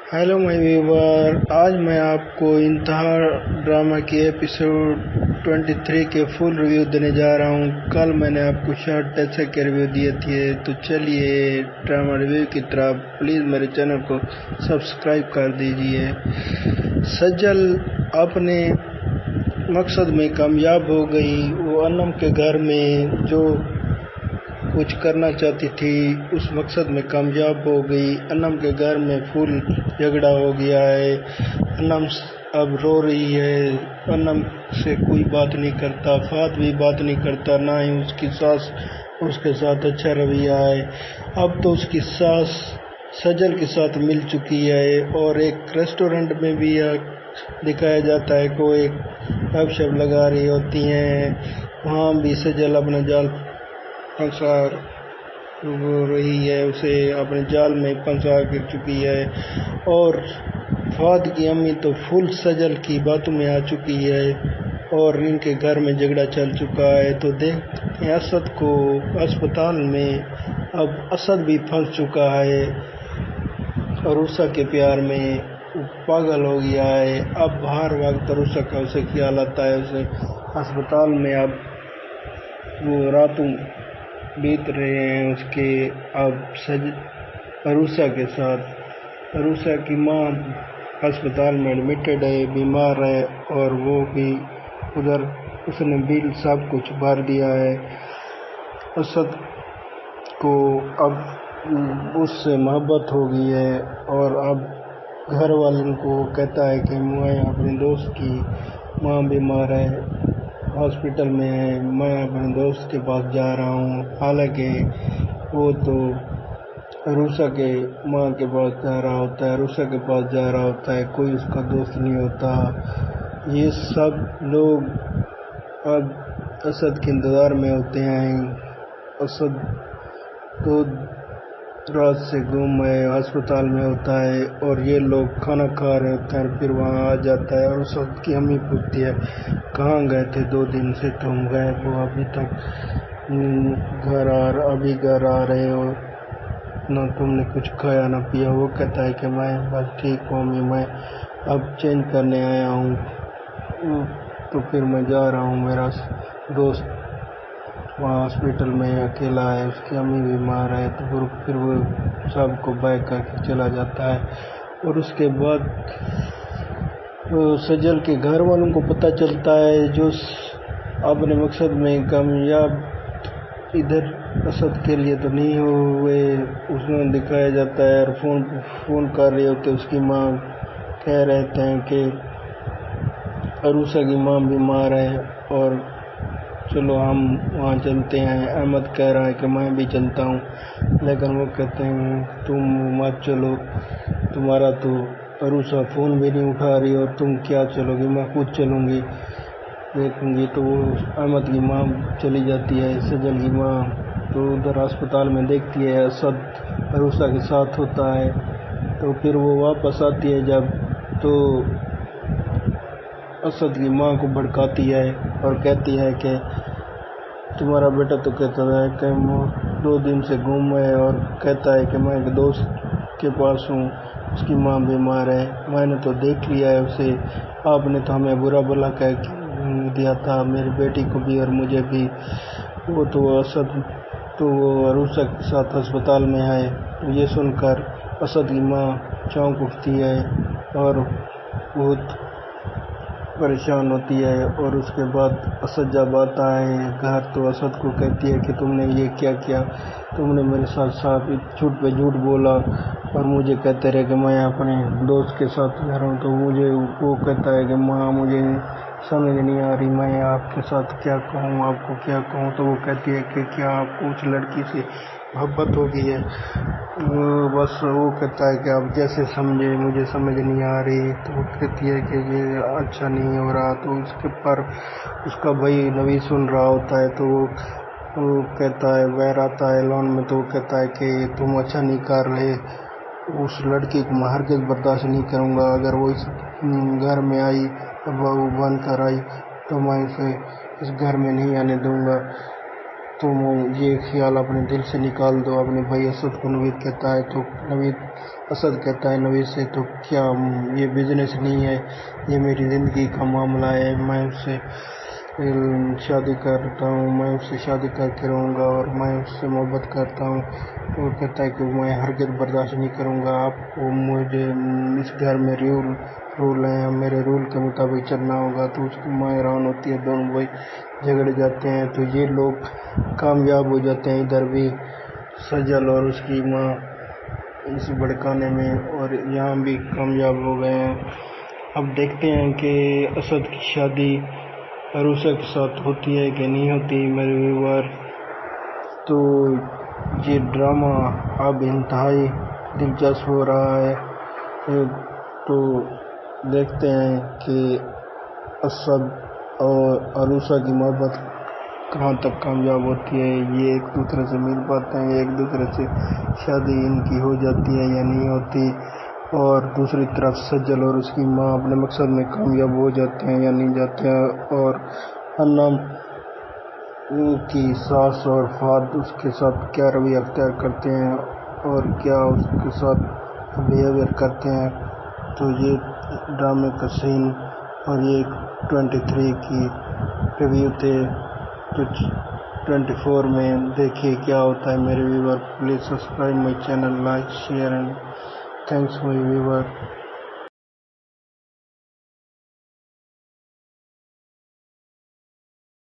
Hello my viewer, आज मैं आपको इंतहा ड्रामा की एपिसोड 23 के फुल रिव्यू देने जा रहा हूँ। कल मैंने आपको शॉर्ट टैक्स के रिव्यू दिए थे, तो चलिए ड्रामा रिव्यू की तरफ। प्लीज़ मेरे चैनल को सब्सक्राइब कर दीजिए। सजल अपने मकसद में कामयाब हो गई। वो अनम के घर में जो कुछ करना चाहती थी उस मकसद में कामयाब हो गई। अनम के घर में फुल झगड़ा हो गया है। अनम अब रो रही है। अनम से कोई बात नहीं करता, फात भी बात नहीं करता, ना ही उसकी सास उसके साथ अच्छा रवैया है। अब तो उसकी सास सजल के साथ मिल चुकी है और एक रेस्टोरेंट में भी दिखाया जाता है कि वो एक गपशप लगा रही होती हैं। वहाँ भी सजल अपना जाल फंसा रही है, उसे अपने जाल में फंसा कर चुकी है। और फाद की अम्मी तो फुल सजल की बातों में आ चुकी है और इनके घर में झगड़ा चल चुका है। तो देखते हैं असद को अस्पताल में। अब असद भी फंस चुका है अरूसा के प्यार में, पागल हो गया है। अब हर वक्त अरूसा का उसे ख्याल आता है। उसे अस्पताल में अब वो रातों बीत रहे हैं उसके। अब अरूसा के साथ अरूसा की माँ अस्पताल में एडमिटेड है, बीमार है, और वो भी उधर उसने बिल सब कुछ भर दिया है। असद को अब उससे मोहब्बत हो गई है और अब घर वालों को कहता है कि मैं अपने दोस्त की माँ बीमार है, हॉस्पिटल में है, मैं अपने दोस्त के पास जा रहा हूँ। हालांकि वो तो अरूसा के माँ के पास जा रहा होता है, अरूसा के पास जा रहा होता है, कोई उसका दोस्त नहीं होता। ये सब लोग अब असद के इंतज़ार में होते हैं। असद तो रात से गुम है, अस्पताल में होता है और ये लोग खाना खा रहे होते हैं। फिर वहाँ आ जाता है और असद की अम्मी पूछती है, कहाँ गए थे 2 दिन से तुम गए हो, अभी तक अभी घर आ रहे हो, ना तुमने कुछ खाया ना पिया। वो कहता है कि मैं बस ठीक हूँ अम्मी, मैं अब चेंज करने आया हूँ, तो फिर मैं जा रहा हूँ। मेरा दोस्त वहाँ हॉस्पिटल में अकेला है, उसकी अम्मी बीमार है। तो फिर वो सबको बैग करके चला जाता है। और उसके बाद सजल के घर वालों को पता चलता है, जो अपने मकसद में कामयाब इधर असद के लिए तो नहीं हुए। उसमें दिखाया जाता है और फ़ोन कर रहे होते, उसकी माँ कह रहते हैं कि अरूसा की माँ बीमार है और चलो हम वहाँ चलते हैं। अहमद कह रहा है कि मैं भी चलता हूँ, लेकिन वो कहते हैं तुम मत चलो, तुम्हारा तो अरूसा फ़ोन भी नहीं उठा रही और तुम क्या चलोगी, मैं खुद चलूँगी, देखूँगी। तो वो अहमद की माँ चली जाती है। सजल की माँ तो उधर अस्पताल में देखती है असद अरूसा के साथ होता है, तो फिर वो वापस आती है जब, तो असद की माँ को भड़काती है और कहती है कि तुम्हारा बेटा तो कहता है कि 2 दिन से गुम है और कहता है कि मैं एक दोस्त के पास हूँ, उसकी माँ बीमार है, मैंने तो देख लिया है उसे, आपने तो हमें बुरा भला कह दिया था, मेरी बेटी को भी और मुझे भी। वो तो असद तो वो अरूसा के साथ अस्पताल में है। तो ये सुनकर असद की माँ चौंक उठती है और बहुत परेशान होती है। और उसके बाद असद जब आता है घर, तो असद को कहती है कि तुमने ये क्या किया, तुमने मेरे साथ साफ झूठ पे झूठ बोला और मुझे कहते रहे कि मैं अपने दोस्त के साथ जा रहा हूँ। तो मुझे वो कहता है कि माँ मुझे समझ नहीं आ रही, मैं आपके साथ क्या कहूँ, आपको क्या कहूँ। तो वो कहती है कि क्या आपको उस लड़की से मोहब्बत हो गई है। बस वो कहता है कि आप जैसे समझे, मुझे समझ नहीं आ रही। तो वो कहती है कि ये अच्छा नहीं हो रहा। तो उसके पर उसका भाई नवी सुन रहा होता है, तो वो कहता है, वह आता है लॉन में, तो वो कहता है कि तुम अच्छा नहीं कर रहे, उस लड़की को मैं हरगिज़ बर्दाश्त नहीं करूँगा। अगर वो इस घर में आई, अब वो बन कर आई, तो मैं उसे इस घर में नहीं आने दूँगा। तुम ये ख्याल अपने दिल से निकाल दो। अपने भाई असद को नवीद कहता है तो नवीद असद कहता है नवीद से, तो क्या ये बिजनेस नहीं है, ये मेरी ज़िंदगी का मामला है। मैं उससे शादी करता हूँ, मैं उससे शादी करके रहूँगा और मैं उससे मोहब्बत करता हूँ। और कहता है कि मैं हरगिज़ बर्दाश्त नहीं करूँगा, आपको मुझे इस घर में रूल हैं, मेरे रूल के मुताबिक चलना होगा। तो उसकी माँ हैरान होती है, दोनों भाई झगड़ जाते हैं। तो ये लोग कामयाब हो जाते हैं इधर भी, सजल और उसकी माँ इस भड़काने में, और यहाँ भी कामयाब हो गए हैं। अब देखते हैं कि असद की शादी अरूसा के साथ होती है कि नहीं होती मेरे व्यूअर। तो ये ड्रामा अब इंतहाई दिलचस्प हो रहा है। तो देखते हैं कि असद और अरूसा की मोहब्बत कहाँ तक कामयाब होती है। ये एक दूसरे से मिल पाते हैं, एक दूसरे से शादी इनकी हो जाती है या नहीं होती। और दूसरी तरफ सज्जल और उसकी माँ अपने मकसद में कामयाब हो जाते हैं या नहीं जाते हैं। और अन्नम की सास और फाद उसके साथ क्या रवैया अख्तियार करते हैं और क्या उसके साथ बिहेवियर करते हैं। तो ये ड्रामे का सीन और ये 23 की रिव्यू थे। तो 24 में देखिए क्या होता है मेरे viewer. Please subscribe my channel, like share and thanks my viewer.